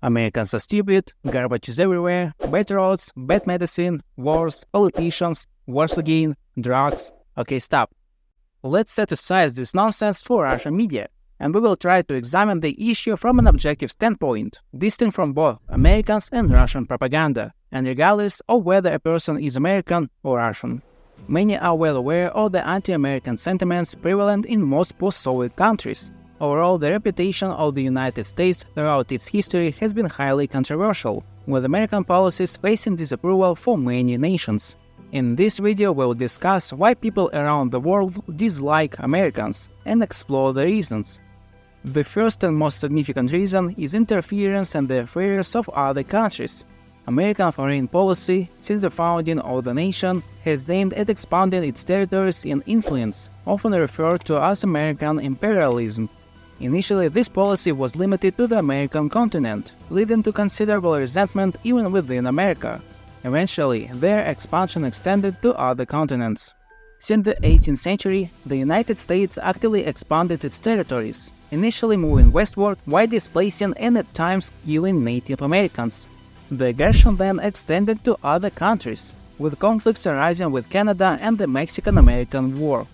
Americans are stupid, garbage is everywhere, bad roads, bad medicine, wars, politicians, wars again, drugs. Okay, stop. Let's set aside this nonsense for Russian media, and we will try to examine the issue from an objective standpoint, distinct from both Americans and Russian propaganda, and regardless of whether a person is American or Russian. Many are well aware of the anti-American sentiments prevalent in most post-Soviet countries. Overall, the reputation of the United States throughout its history has been highly controversial, with American policies facing disapproval for many nations. In this video, we'll discuss why people around the world dislike Americans and explore the reasons. The first and most significant reason is interference in the affairs of other countries. American foreign policy, since the founding of the nation, has aimed at expanding its territories and influence, often referred to as American imperialism. Initially, this policy was limited to the American continent, leading to considerable resentment even within America. Eventually, their expansion extended to other continents. Since the 18th century, the United States actively expanded its territories, initially moving westward while displacing and at times killing Native Americans. The aggression then extended to other countries, with conflicts arising with Canada and the Mexican-American War.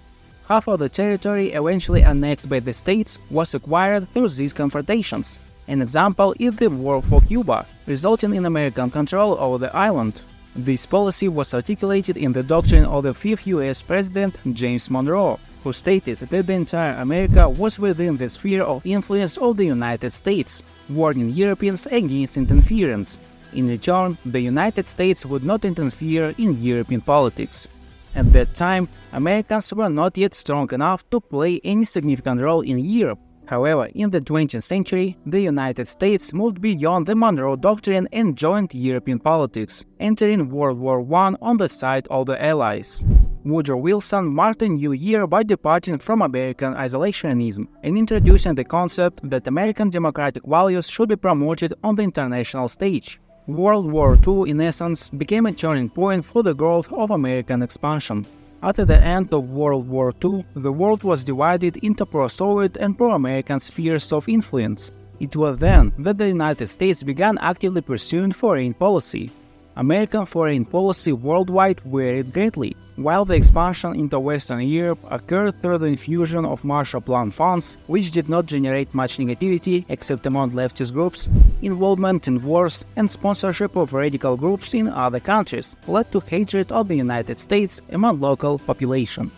Half of the territory eventually annexed by the states was acquired through these confrontations. An example is the War for Cuba, resulting in American control over the island. This policy was articulated in the doctrine of the 5th US President James Monroe, who stated that the entire America was within the sphere of influence of the United States, warning Europeans against interference. In return, the United States would not interfere in European politics. At that time, Americans were not yet strong enough to play any significant role in Europe. However, in the 20th century, the United States moved beyond the Monroe Doctrine and joined European politics, entering World War I on the side of the Allies. Woodrow Wilson marked a new year by departing from American isolationism and introducing the concept that American democratic values should be promoted on the international stage. World War II, in essence, became a turning point for the growth of American expansion. After the end of World War II, the world was divided into pro-Soviet and pro-American spheres of influence. It was then that the United States began actively pursuing foreign policy. American foreign policy worldwide varied greatly. While the expansion into Western Europe occurred through the infusion of Marshall Plan funds, which did not generate much negativity except among leftist groups, involvement in wars and sponsorship of radical groups in other countries led to hatred of the United States among local population.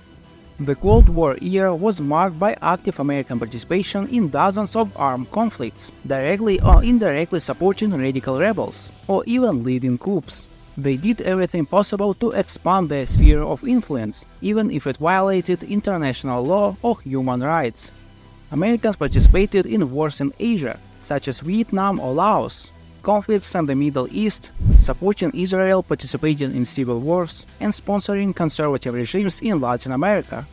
The Cold War era was marked by active American participation in dozens of armed conflicts, directly or indirectly supporting radical rebels, or even leading coups. They did everything possible to expand their sphere of influence, even if it violated international law or human rights. Americans participated in wars in Asia, such as Vietnam or Laos, conflicts in the Middle East, supporting Israel, participating in civil wars, and sponsoring conservative regimes in Latin America,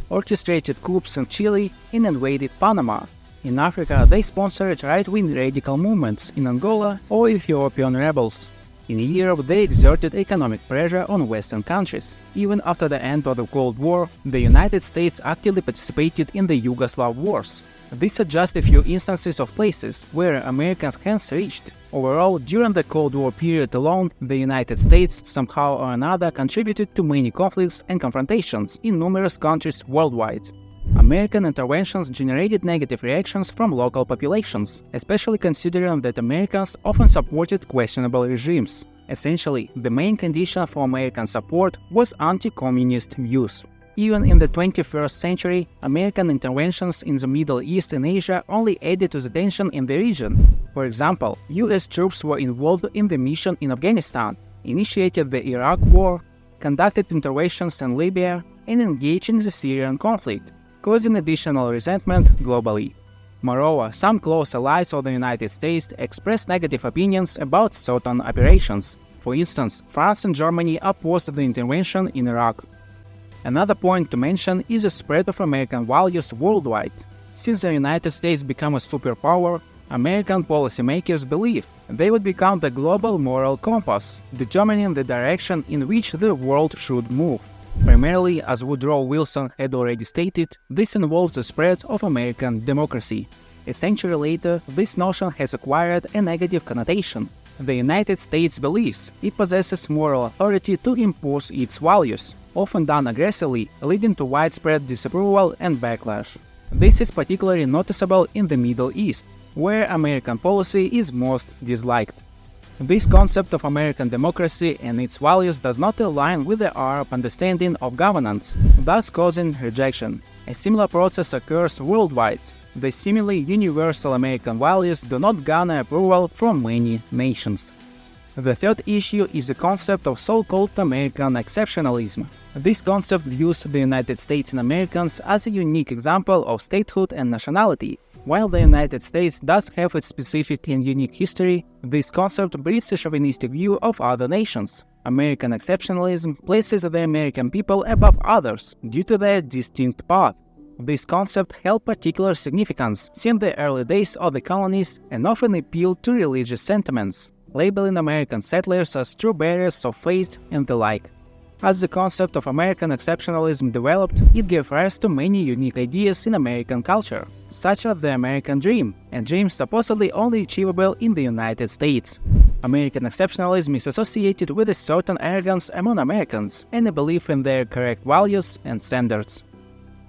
orchestrated coups in Chile and invaded Panama. In Africa, they sponsored right-wing radical movements in Angola or Ethiopian rebels. In Europe, they exerted economic pressure on Western countries. Even after the end of the Cold War, the United States actively participated in the Yugoslav wars. These are just a few instances of places where Americans' hands reached. Overall, during the Cold War period alone, the United States, somehow or another, contributed to many conflicts and confrontations in numerous countries worldwide. American interventions generated negative reactions from local populations, especially considering that Americans often supported questionable regimes. Essentially, the main condition for American support was anti-communist views. Even in the 21st century, American interventions in the Middle East and Asia only added to the tension in the region. For example, US troops were involved in the mission in Afghanistan, initiated the Iraq War, conducted interventions in Libya, and engaged in the Syrian conflict, causing additional resentment globally. Moreover, some close allies of the United States expressed negative opinions about certain operations. For instance, France and Germany opposed the intervention in Iraq. Another point to mention is the spread of American values worldwide. Since the United States became a superpower, American policymakers believed they would become the global moral compass, determining the direction in which the world should move. Primarily, as Woodrow Wilson had already stated, this involves the spread of American democracy. A century later, this notion has acquired a negative connotation. The United States believes it possesses moral authority to impose its values, often done aggressively, leading to widespread disapproval and backlash. This is particularly noticeable in the Middle East, where American policy is most disliked. This concept of American democracy and its values does not align with the Arab understanding of governance, thus causing rejection. A similar process occurs worldwide. The seemingly universal American values do not garner approval from many nations. The third issue is the concept of so-called American exceptionalism. This concept views the United States and Americans as a unique example of statehood and nationality. While the United States does have its specific and unique history, this concept breeds a chauvinistic view of other nations. American exceptionalism places the American people above others due to their distinct path. This concept held particular significance since the early days of the colonies and often appealed to religious sentiments, labeling American settlers as true bearers of faith and the like. As the concept of American exceptionalism developed, it gave rise to many unique ideas in American culture, such as the American dream, and dreams supposedly only achievable in the United States. American exceptionalism is associated with a certain arrogance among Americans and a belief in their correct values and standards.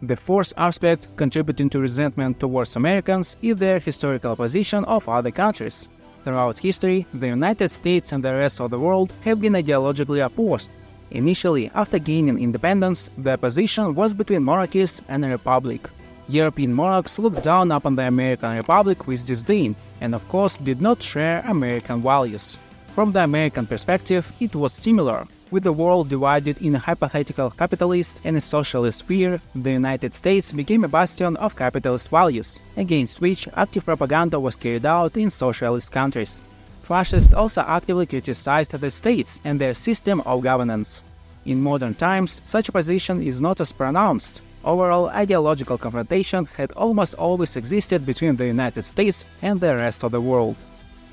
The fourth aspect contributing to resentment towards Americans is their historical position of other countries. Throughout history, the United States and the rest of the world have been ideologically opposed. Initially, after gaining independence, their position was between monarchies and a republic. European monarchs looked down upon the American Republic with disdain, and of course did not share American values. From the American perspective, it was similar. With the world divided in a hypothetical capitalist and a socialist sphere, the United States became a bastion of capitalist values, against which active propaganda was carried out in socialist countries. Fascists also actively criticized the states and their system of governance. In modern times, such a position is not as pronounced. Overall, ideological confrontation had almost always existed between the United States and the rest of the world.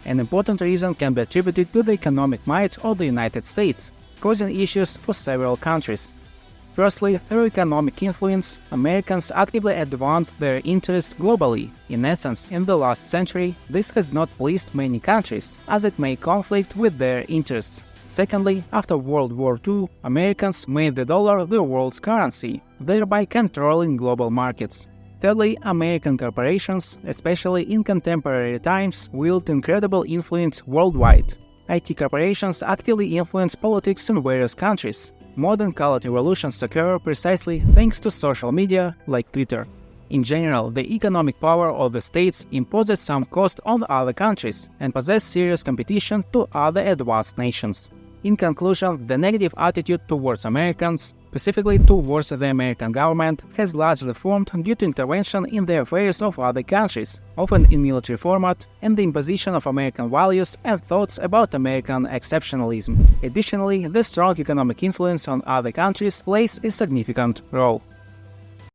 An important reason can be attributed to the economic might of the United States, causing issues for several countries. Firstly, through economic influence, Americans actively advanced their interests globally. In essence, in the last century, this has not pleased many countries, as it may conflict with their interests. Secondly, after World War II, Americans made the dollar the world's currency, thereby controlling global markets. Thirdly, American corporations, especially in contemporary times, wield incredible influence worldwide. IT corporations actively influence politics in various countries. Modern colored revolutions occur precisely thanks to social media like Twitter. In general, the economic power of the states imposes some cost on other countries and possesses serious competition to other advanced nations. In conclusion, the negative attitude towards Americans, specifically towards the American government, has largely formed due to intervention in the affairs of other countries, often in military format, and the imposition of American values and thoughts about American exceptionalism. Additionally, the strong economic influence on other countries plays a significant role.